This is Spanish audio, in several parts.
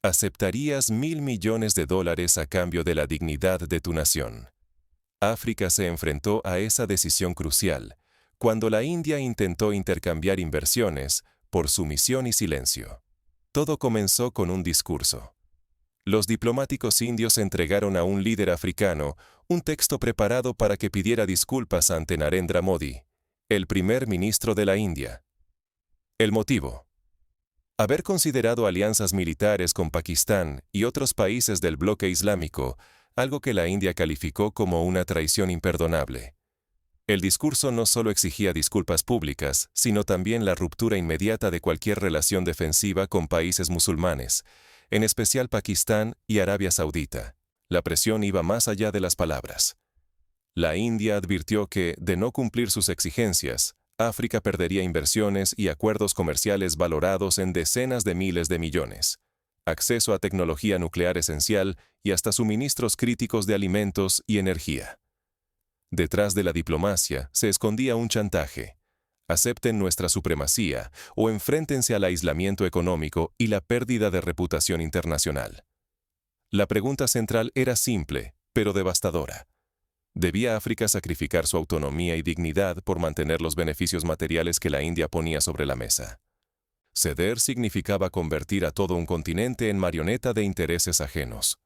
¿Aceptarías $1.000 millones a cambio de la dignidad de tu nación? África se enfrentó a esa decisión crucial cuando la India intentó intercambiar inversiones por sumisión y silencio. Todo comenzó con un discurso. Los diplomáticos indios entregaron a un líder africano un texto preparado para que pidiera disculpas ante Narendra Modi, el primer ministro de la India. El motivo: haber considerado alianzas militares con Pakistán y otros países del bloque islámico, algo que la India calificó como una traición imperdonable. El discurso no solo exigía disculpas públicas, sino también la ruptura inmediata de cualquier relación defensiva con países musulmanes, en especial Pakistán y Arabia Saudita. La presión iba más allá de las palabras. La India advirtió que, de no cumplir sus exigencias, África perdería inversiones y acuerdos comerciales valorados en decenas de miles de millones, acceso a tecnología nuclear esencial y hasta suministros críticos de alimentos y energía. Detrás de la diplomacia se escondía un chantaje. Acepten nuestra supremacía o enfréntense al aislamiento económico y la pérdida de reputación internacional. La pregunta central era simple, pero devastadora. ¿Debía África sacrificar su autonomía y dignidad por mantener los beneficios materiales que la India ponía sobre la mesa? Ceder significaba convertir a todo un continente en marioneta de intereses ajenos.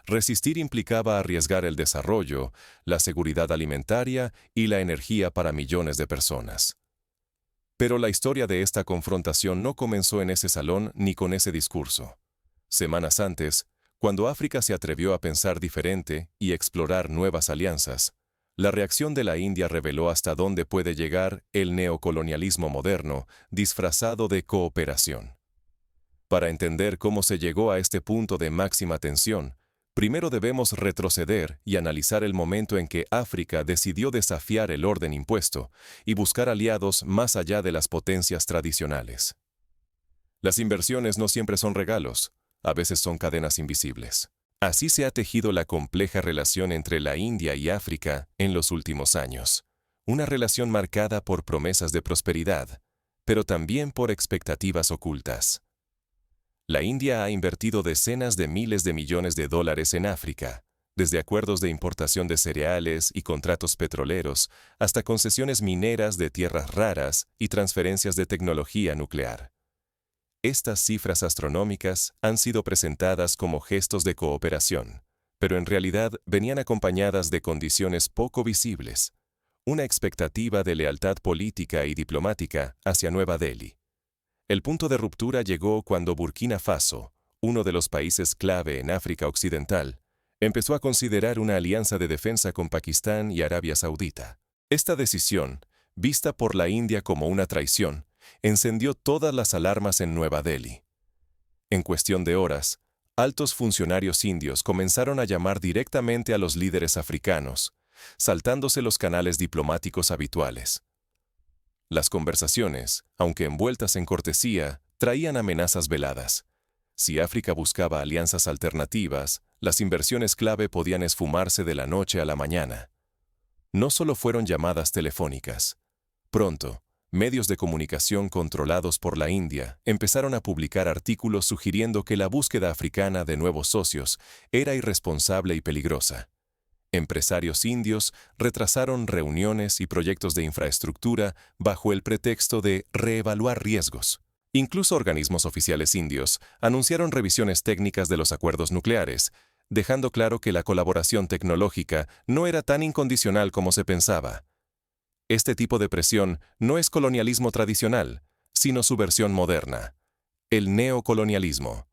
Resistir implicaba arriesgar el desarrollo, la seguridad alimentaria y la energía para millones de personas. Pero la historia de esta confrontación no comenzó en ese salón ni con ese discurso. Semanas antes, cuando África se atrevió a pensar diferente y explorar nuevas alianzas, la reacción de la India reveló hasta dónde puede llegar el neocolonialismo moderno, disfrazado de cooperación. Para entender cómo se llegó a este punto de máxima tensión, primero debemos retroceder y analizar el momento en que África decidió desafiar el orden impuesto y buscar aliados más allá de las potencias tradicionales. Las inversiones no siempre son regalos, a veces son cadenas invisibles. Así se ha tejido la compleja relación entre la India y África en los últimos años. Una relación marcada por promesas de prosperidad, pero también por expectativas ocultas. La India ha invertido decenas de miles de millones de dólares en África, desde acuerdos de importación de cereales y contratos petroleros hasta concesiones mineras de tierras raras y transferencias de tecnología nuclear. Estas cifras astronómicas han sido presentadas como gestos de cooperación, pero en realidad venían acompañadas de condiciones poco visibles, una expectativa de lealtad política y diplomática hacia Nueva Delhi. El punto de ruptura llegó cuando Burkina Faso, uno de los países clave en África Occidental, empezó a considerar una alianza de defensa con Pakistán y Arabia Saudita. Esta decisión, vista por la India como una traición, encendió todas las alarmas en Nueva Delhi. En cuestión de horas, altos funcionarios indios comenzaron a llamar directamente a los líderes africanos, saltándose los canales diplomáticos habituales. Las conversaciones, aunque envueltas en cortesía, traían amenazas veladas. Si África buscaba alianzas alternativas, las inversiones clave podían esfumarse de la noche a la mañana. No solo fueron llamadas telefónicas. Pronto, medios de comunicación controlados por la India empezaron a publicar artículos sugiriendo que la búsqueda africana de nuevos socios era irresponsable y peligrosa. Empresarios indios retrasaron reuniones y proyectos de infraestructura bajo el pretexto de reevaluar riesgos. Incluso organismos oficiales indios anunciaron revisiones técnicas de los acuerdos nucleares, dejando claro que la colaboración tecnológica no era tan incondicional como se pensaba. Este tipo de presión no es colonialismo tradicional, sino su versión moderna, el neocolonialismo.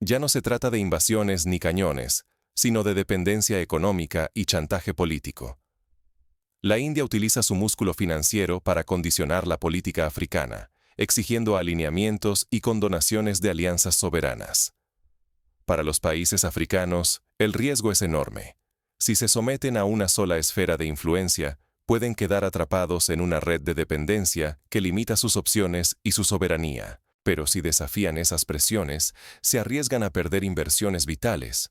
Ya no se trata de invasiones ni cañones, sino de dependencia económica y chantaje político. La India utiliza su músculo financiero para condicionar la política africana, exigiendo alineamientos y condonaciones de alianzas soberanas. Para los países africanos, el riesgo es enorme. Si se someten a una sola esfera de influencia, pueden quedar atrapados en una red de dependencia que limita sus opciones y su soberanía. Pero si desafían esas presiones, se arriesgan a perder inversiones vitales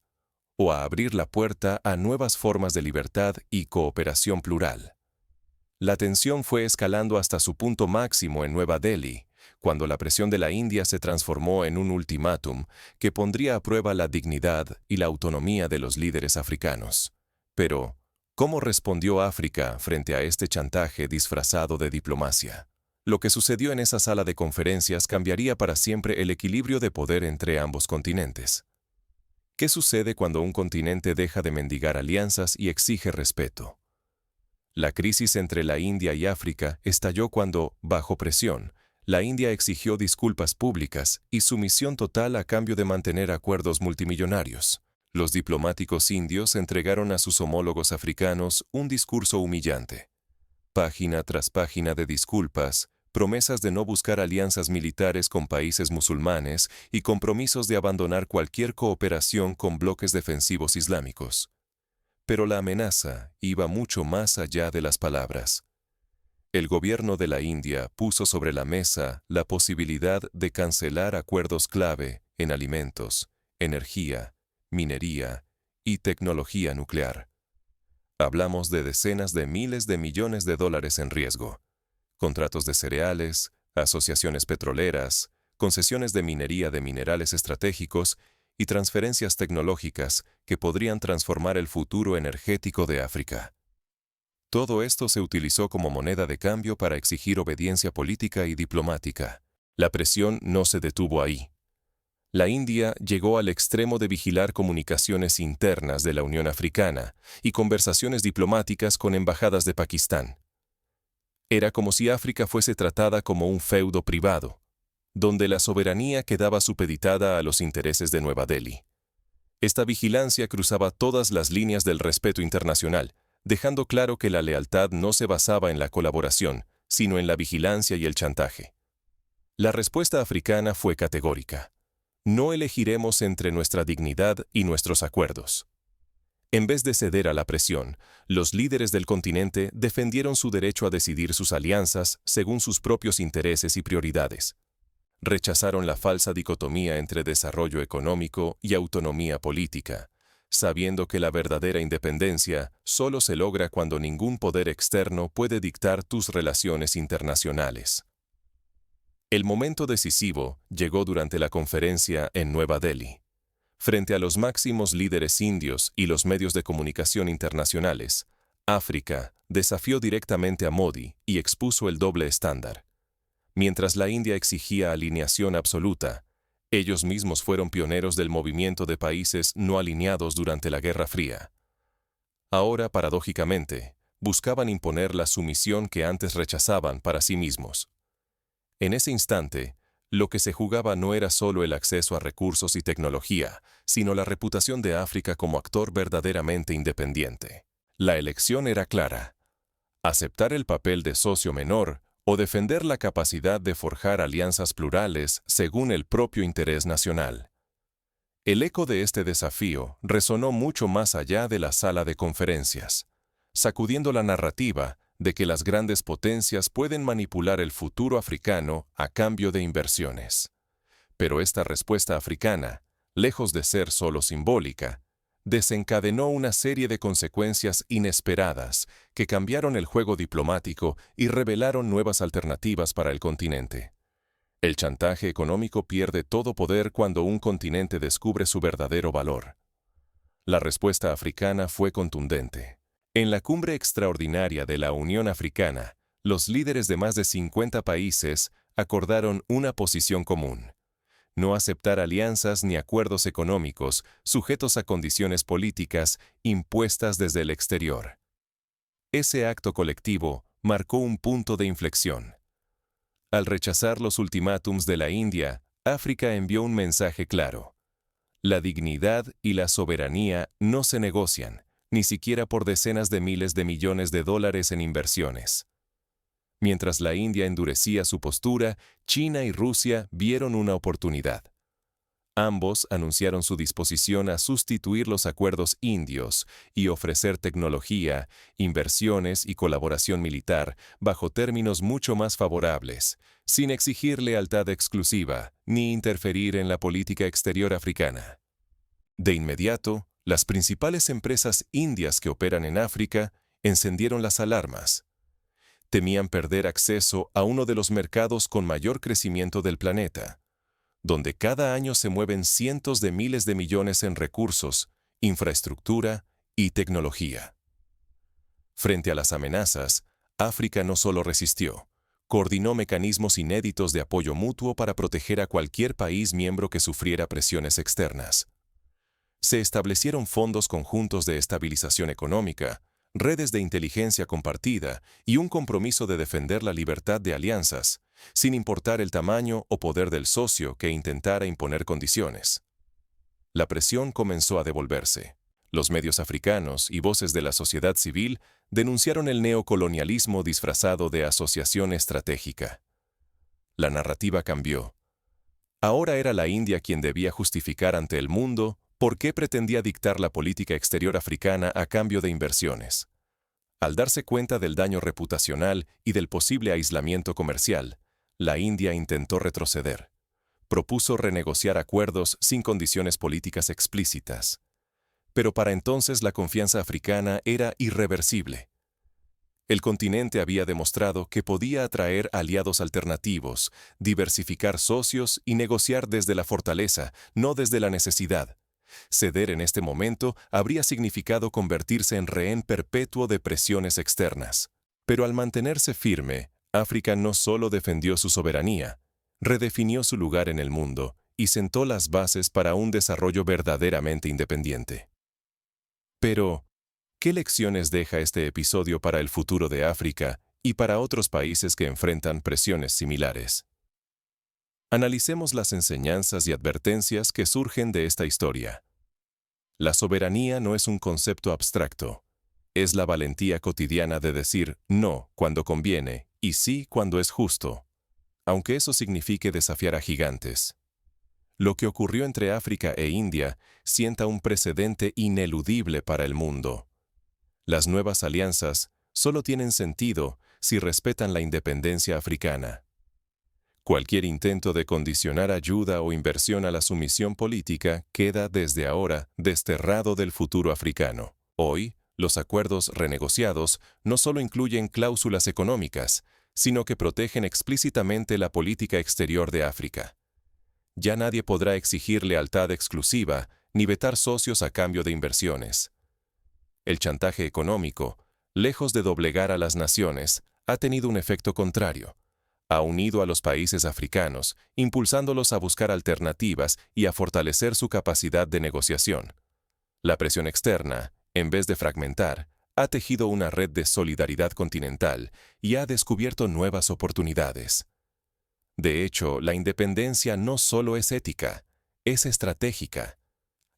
o a abrir la puerta a nuevas formas de libertad y cooperación plural. La tensión fue escalando hasta su punto máximo en Nueva Delhi, cuando la presión de la India se transformó en un ultimátum que pondría a prueba la dignidad y la autonomía de los líderes africanos. Pero, ¿cómo respondió África frente a este chantaje disfrazado de diplomacia? Lo que sucedió en esa sala de conferencias cambiaría para siempre el equilibrio de poder entre ambos continentes. ¿Qué sucede cuando un continente deja de mendigar alianzas y exige respeto? La crisis entre la India y África estalló cuando, bajo presión, la India exigió disculpas públicas y sumisión total a cambio de mantener acuerdos multimillonarios. Los diplomáticos indios entregaron a sus homólogos africanos un discurso humillante. Página tras página de disculpas, promesas de no buscar alianzas militares con países musulmanes y compromisos de abandonar cualquier cooperación con bloques defensivos islámicos. Pero la amenaza iba mucho más allá de las palabras. El gobierno de la India puso sobre la mesa la posibilidad de cancelar acuerdos clave en alimentos, energía, minería y tecnología nuclear. Hablamos de decenas de miles de millones de dólares en riesgo. Contratos de cereales, asociaciones petroleras, concesiones de minería de minerales estratégicos y transferencias tecnológicas que podrían transformar el futuro energético de África. Todo esto se utilizó como moneda de cambio para exigir obediencia política y diplomática. La presión no se detuvo ahí. La India llegó al extremo de vigilar comunicaciones internas de la Unión Africana y conversaciones diplomáticas con embajadas de Pakistán. Era como si África fuese tratada como un feudo privado, donde la soberanía quedaba supeditada a los intereses de Nueva Delhi. Esta vigilancia cruzaba todas las líneas del respeto internacional, dejando claro que la lealtad no se basaba en la colaboración, sino en la vigilancia y el chantaje. La respuesta africana fue categórica. No elegiremos entre nuestra dignidad y nuestros acuerdos. En vez de ceder a la presión, los líderes del continente defendieron su derecho a decidir sus alianzas según sus propios intereses y prioridades. Rechazaron la falsa dicotomía entre desarrollo económico y autonomía política, sabiendo que la verdadera independencia solo se logra cuando ningún poder externo puede dictar tus relaciones internacionales. El momento decisivo llegó durante la conferencia en Nueva Delhi. Frente a los máximos líderes indios y los medios de comunicación internacionales, África desafió directamente a Modi y expuso el doble estándar. Mientras la India exigía alineación absoluta, ellos mismos fueron pioneros del movimiento de países no alineados durante la Guerra Fría. Ahora, paradójicamente, buscaban imponer la sumisión que antes rechazaban para sí mismos. En ese instante, lo que se jugaba no era solo el acceso a recursos y tecnología, sino la reputación de África como actor verdaderamente independiente. La elección era clara: aceptar el papel de socio menor o defender la capacidad de forjar alianzas plurales según el propio interés nacional. El eco de este desafío resonó mucho más allá de la sala de conferencias, sacudiendo la narrativa de que las grandes potencias pueden manipular el futuro africano a cambio de inversiones. Pero esta respuesta africana, lejos de ser solo simbólica, desencadenó una serie de consecuencias inesperadas que cambiaron el juego diplomático y revelaron nuevas alternativas para el continente. El chantaje económico pierde todo poder cuando un continente descubre su verdadero valor. La respuesta africana fue contundente. En la cumbre extraordinaria de la Unión Africana, los líderes de más de 50 países acordaron una posición común: no aceptar alianzas ni acuerdos económicos sujetos a condiciones políticas impuestas desde el exterior. Ese acto colectivo marcó un punto de inflexión. Al rechazar los ultimátums de la India, África envió un mensaje claro: la dignidad y la soberanía no se negocian, ni siquiera por decenas de miles de millones de dólares en inversiones. Mientras la India endurecía su postura, China y Rusia vieron una oportunidad. Ambos anunciaron su disposición a sustituir los acuerdos indios y ofrecer tecnología, inversiones y colaboración militar bajo términos mucho más favorables, sin exigir lealtad exclusiva ni interferir en la política exterior africana. De inmediato, las principales empresas indias que operan en África encendieron las alarmas. temían perder acceso a uno de los mercados con mayor crecimiento del planeta, donde cada año se mueven cientos de miles de millones en recursos, infraestructura y tecnología. Frente a las amenazas, África no solo resistió, coordinó mecanismos inéditos de apoyo mutuo para proteger a cualquier país miembro que sufriera presiones externas. Se establecieron fondos conjuntos de estabilización económica, redes de inteligencia compartida y un compromiso de defender la libertad de alianzas, sin importar el tamaño o poder del socio que intentara imponer condiciones. La presión comenzó a devolverse. Los medios africanos y voces de la sociedad civil denunciaron el neocolonialismo disfrazado de asociación estratégica. La narrativa cambió. Ahora era la India quien debía justificar ante el mundo por qué pretendía dictar la política exterior africana a cambio de inversiones. Al darse cuenta del daño reputacional y del posible aislamiento comercial, la India intentó retroceder. Propuso renegociar acuerdos sin condiciones políticas explícitas. Pero para entonces la confianza africana era irreversible. El continente había demostrado que podía atraer aliados alternativos, diversificar socios y negociar desde la fortaleza, no desde la necesidad. Ceder en este momento habría significado convertirse en rehén perpetuo de presiones externas. Pero al mantenerse firme, África no solo defendió su soberanía, redefinió su lugar en el mundo y sentó las bases para un desarrollo verdaderamente independiente. Pero, ¿qué lecciones deja este episodio para el futuro de África y para otros países que enfrentan presiones similares? Analicemos las enseñanzas y advertencias que surgen de esta historia. La soberanía no es un concepto abstracto. Es la valentía cotidiana de decir no cuando conviene y sí cuando es justo, aunque eso signifique desafiar a gigantes. Lo que ocurrió entre África e India sienta un precedente ineludible para el mundo. Las nuevas alianzas solo tienen sentido si respetan la independencia africana. Cualquier intento de condicionar ayuda o inversión a la sumisión política queda desde ahora desterrado del futuro africano. Hoy, los acuerdos renegociados no solo incluyen cláusulas económicas, sino que protegen explícitamente la política exterior de África. Ya nadie podrá exigir lealtad exclusiva ni vetar socios a cambio de inversiones. El chantaje económico, lejos de doblegar a las naciones, ha tenido un efecto contrario. Ha unido a los países africanos, impulsándolos a buscar alternativas y a fortalecer su capacidad de negociación. La presión externa, en vez de fragmentar, ha tejido una red de solidaridad continental y ha descubierto nuevas oportunidades. De hecho, la independencia no solo es ética, es estratégica.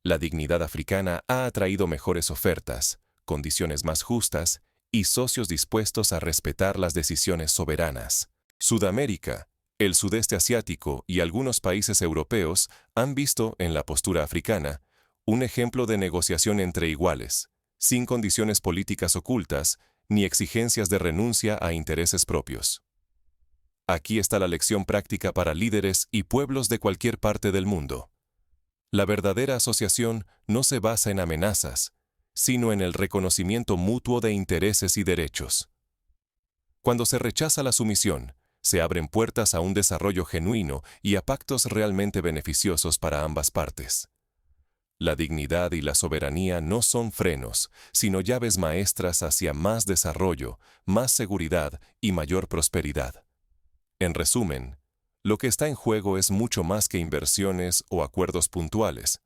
La dignidad africana ha atraído mejores ofertas, condiciones más justas y socios dispuestos a respetar las decisiones soberanas. Sudamérica, el sudeste asiático y algunos países europeos han visto en la postura africana un ejemplo de negociación entre iguales, sin condiciones políticas ocultas ni exigencias de renuncia a intereses propios. Aquí está la lección práctica para líderes y pueblos de cualquier parte del mundo. La verdadera asociación no se basa en amenazas, sino en el reconocimiento mutuo de intereses y derechos. Cuando se rechaza la sumisión, se abren puertas a un desarrollo genuino y a pactos realmente beneficiosos para ambas partes. La dignidad y la soberanía no son frenos, sino llaves maestras hacia más desarrollo, más seguridad y mayor prosperidad. En resumen, lo que está en juego es mucho más que inversiones o acuerdos puntuales.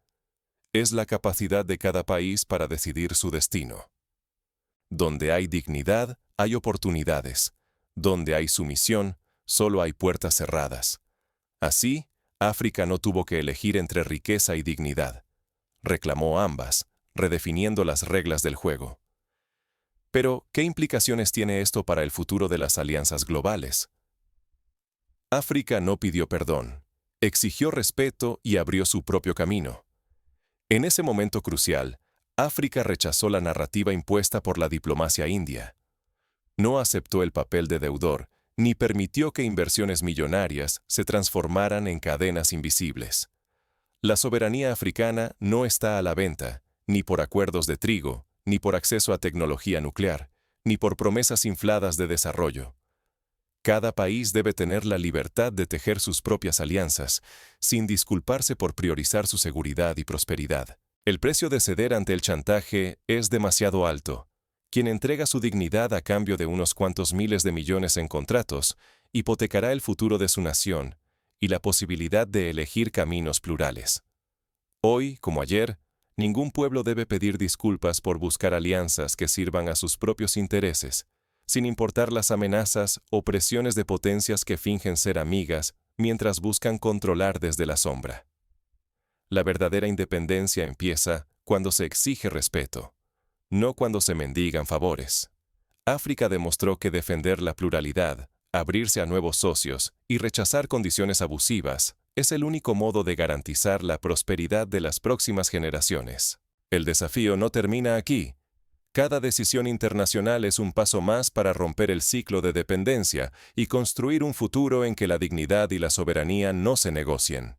Es la capacidad de cada país para decidir su destino. Donde hay dignidad, hay oportunidades. Donde hay sumisión, solo hay puertas cerradas. Así, África no tuvo que elegir entre riqueza y dignidad. Reclamó ambas, redefiniendo las reglas del juego. Pero, ¿qué implicaciones tiene esto para el futuro de las alianzas globales? África no pidió perdón, exigió respeto y abrió su propio camino. En ese momento crucial, África rechazó la narrativa impuesta por la diplomacia india. No aceptó el papel de deudor, ni permitió que inversiones millonarias se transformaran en cadenas invisibles. La soberanía africana no está a la venta, ni por acuerdos de trigo, ni por acceso a tecnología nuclear, ni por promesas infladas de desarrollo. Cada país debe tener la libertad de tejer sus propias alianzas, sin disculparse por priorizar su seguridad y prosperidad. El precio de ceder ante el chantaje es demasiado alto. Quien entrega su dignidad a cambio de unos cuantos miles de millones en contratos, hipotecará el futuro de su nación y la posibilidad de elegir caminos plurales. Hoy, como ayer, ningún pueblo debe pedir disculpas por buscar alianzas que sirvan a sus propios intereses, sin importar las amenazas o presiones de potencias que fingen ser amigas mientras buscan controlar desde la sombra. La verdadera independencia empieza cuando se exige respeto, no cuando se mendigan favores. África demostró que defender la pluralidad, abrirse a nuevos socios y rechazar condiciones abusivas es el único modo de garantizar la prosperidad de las próximas generaciones. El desafío no termina aquí. Cada decisión internacional es un paso más para romper el ciclo de dependencia y construir un futuro en que la dignidad y la soberanía no se negocien.